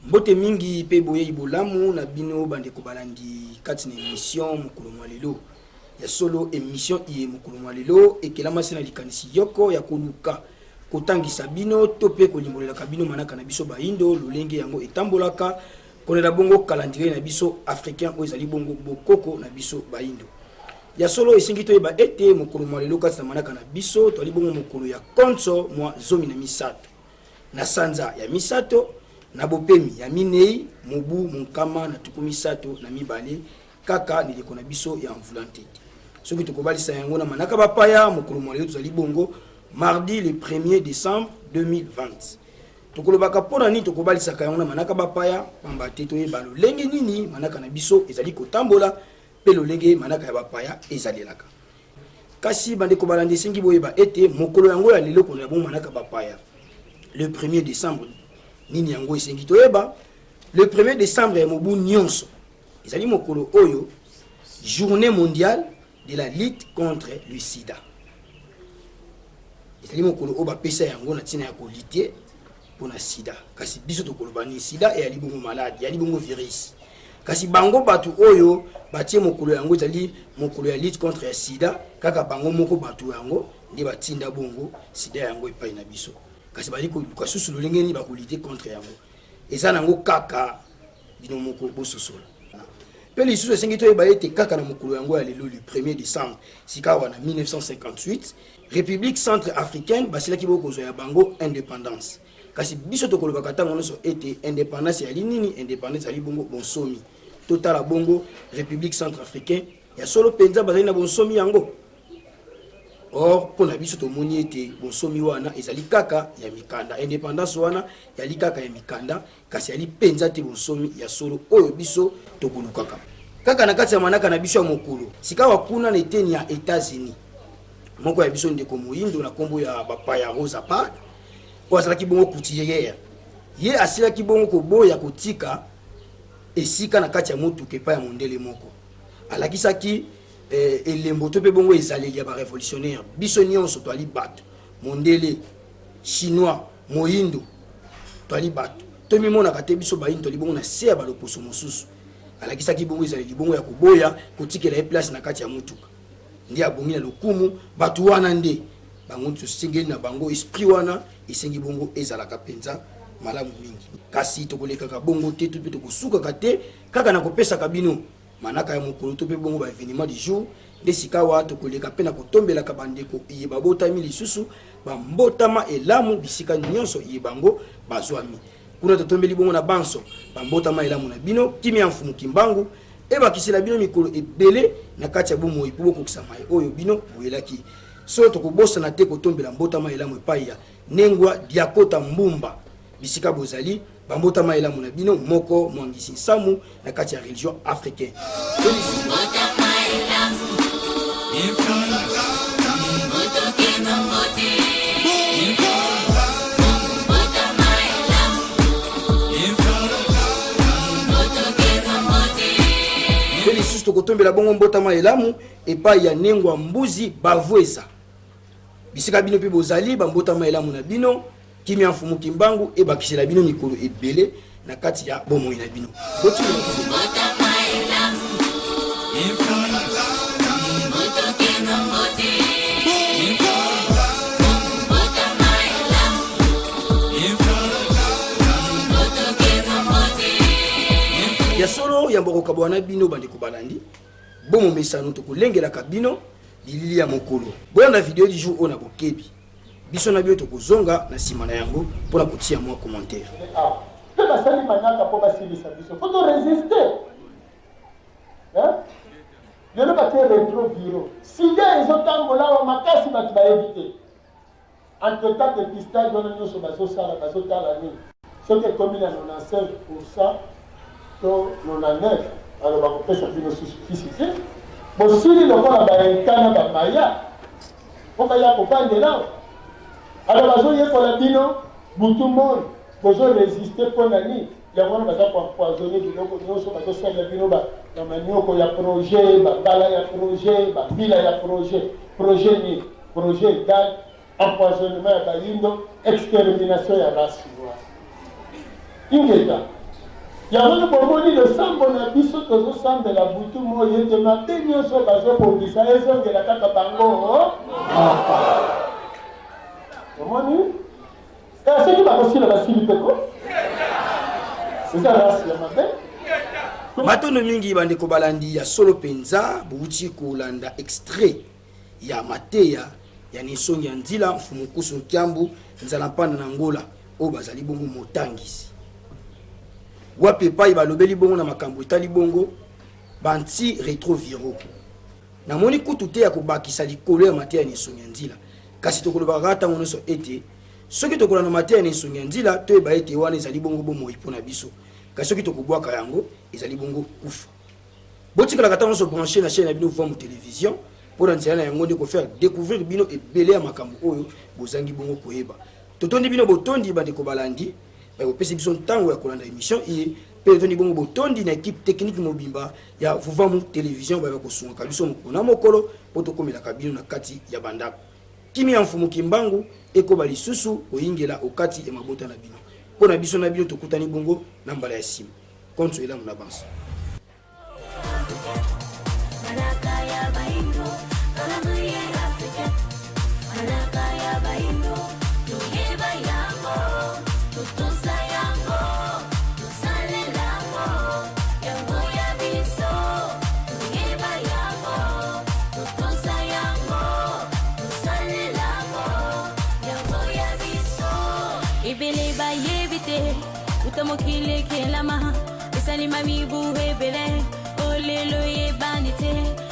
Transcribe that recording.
Mbote mingi pe boye ibolamu na bino bande ko balandi kati na émission mukulu mwalelo ya solo émission iye mukulu mwalelo ekelama sina likanisi yoko ya koluka kotangisa bino to pe kolimbolela kabino manaka na biso baindo lolenge yango etambolaka konela bongo calendrier na biso africain o ezali bongo bokoko na biso baindo ya solo esingi to eba ete mukulu mwalelo kati na manaka na biso to ali bongo mukulu ya konso mwa zomi na misato na sanza ya misato na bopemi ya minei mobu munkama na tuku misato na mibale kaka niliko na biso ya mvulante soki tokobalisa yango na manaka bapaya mukulu mwalelo tozali bongo mardi le 1er décembre 2020 tokolobaka pona ni tokobalisa yango na manaka bapaya pamba te toyeba lolenge nini manaka na biso ezali kotambola pe lolenge manaka ya bapaya ezalelaka kasi bande ko balande esengi boyeba ete mokolo yango ya lelo kono ya bon manaka bapaya le 1er décembre nini yango esengi toyeba le 1er décembre ya mobu nyonso ezali mokolo oyo journée mondiale de la lutte contre le sida ezali mokolo oyo bapesa yango na ntina ya kolite mpona sida kasi biso tokoloba ni sida eyali bongo maladi eyali bongo virus kasi bango bato oyo batie mokolo yango ezali mokolo ya lutte contre ya sida kaka bango moko bato yango nde batinda bongo sida yango epai na biso kasi bali koluka susu lolenge nini bakolite contre yango eza nango kaka bino moko bososola pe lisusu esengi toyeba ete kaka na mokolo yango ya lelo le 1er décembre sika wana 1958 république centre africaine basilaki bokozwa ya bango indépendance kasi biso tokolobaka ntango nyonso ete indépendance yali nini indépendance yali bongo bonsomi totala bongo république centre africaine ya solo mpenza bazali na bonsomi yango or mpona biso tomoni ete bonsomi wana ezali kaka ya mikanda indépendance wana yali kaka ya mikanda kasi yali mpenza te bonsomi ya solo oyo biso tokolukaka kaka na kati ya manaka na biso ya mokolo sika wakuna na eteni ya États-Unis moko ya biso ndeko moyindo na kombo ya bapaya Rosa Parks po azalaki bongo couturière ye asilaki bongo koboya kotika esika na kati ya motuka epai ya mondele moko alakisaki elembo to pe bongo ezaleli ya ba révolutionnaire biso nyonso to ali bato mondele chinois moyindo to ali bato to mimona kate biso bayindo to li bongo na se ya baloposo mosusu alakisaki bongo ezaleli bongo ya koboya kotikela place na kati ya motuka ndi abongi na lokumu bato wana nde bango tosengeli na bango esprit wana esengi bongo ezalaka penza malamu mingi kasi tokolekaka bongo te to pe tokosuka te kaka na kopesa kabino manaka ya mokolo to pe bongo ba événement du jour nde sika wa tokoleka pe na kotombelaka bandeko iye babotami lisusu bambotama elamu bisika nyonso iye bango bazwami kuna totombeli bongo na banso bambotama elamu na bino kimi ya mfumu kimbangu ebakisela bino mikolo ebele na kati ya bomo ipubo kokisama oyo bino boyelaki so tokobosa na te kotombela mbotama elamu epai ya nengwa diakota mbumba bisika bozali bambotama elamu na bino moko mwangisi samu na kati ya religion africaine lisusu tokotombela bongo mbotama elamu epai ya nengwa mbuzi bavweza bisika bino pe bozali bambotama elamu na bino kimi ya mfumu kimbangu ebakisela bino mikolo ebele na kati ya bomoi na bino ya solo ya mboko kabwana bino bandeko balandi bomo mesano tokolengela kabino bilili ya mokolo boya na video du jour ona bokebi biso na bio tokozonga na sima na yango pour la kotia moi commentaire te basali manaka po basilisa biso faut to résister hein lelo bate rétroviro sida ezotambola wa makasi bato bayebi entre temps dépistage wana nyonso bazotala nini soki ekomi na 95% to 99 alors bakopesa bino suffisi te bosili lokola baenkana bamaya po baya kopandela alors bazoyekola bino butu moni bozo résister mpo na nini yango wana baza koempoisonne biloko nyonso bazosalela bino bamanioko ya projet babala ya projet bambila ya projet nini projet égal empoisonnement ya bayindo extermination ya race noire ingeta yango bomoni losambo na biso tozosambela butu moyo ete mabe nyonso bazobongisa ezongela kaka bango omoni soki bakosila basili peko eza race ya mabe matondo mingi bandeko balandi ya solo penza bouti kolanda extrait ya mateya ya nisongi ya nzila mfumukusu nkyambu nzala mpanda na ngola oyo bazali bongo motangisi wapi epai balobeli bongo na makambo etali bongo banti rétroviro namoni kutu te ya kobakisa likolo ya mateya ya nisongi ya nzila kasi tokolobaka ntango nyonso ete soki tokolanda mateya ya nisongi ya nzila toyeba ete wana ezali bongo bomoi mpo na biso kasi soki tokobwaka yango ezali bongo kufa botikalaka ntango nyonso branché na chaîne ya bino vwa mu télévision pour nzela na yango nde kofaire découvrir bino ebele ya makambo oyo bozangi bongo koyeba totondi bino botondi bandeko balandi bakopesa biso ntango ya kolanda émission iye mpe totondi bongo botondi na équipe technique mobimba ya vuvamu télévision baya kosungaka biso mokolo na mokolo mpo tokomelaka bino na kati ya bandako kimi ya mfumuki mbangu ekoba lisusu oyingela okati ya mabota na bino mpo na biso na bino tokutani bongo na mbala ya nsima konso elamu na banso Utamokile kelama, esali mami buhe bele, olelo ye banite.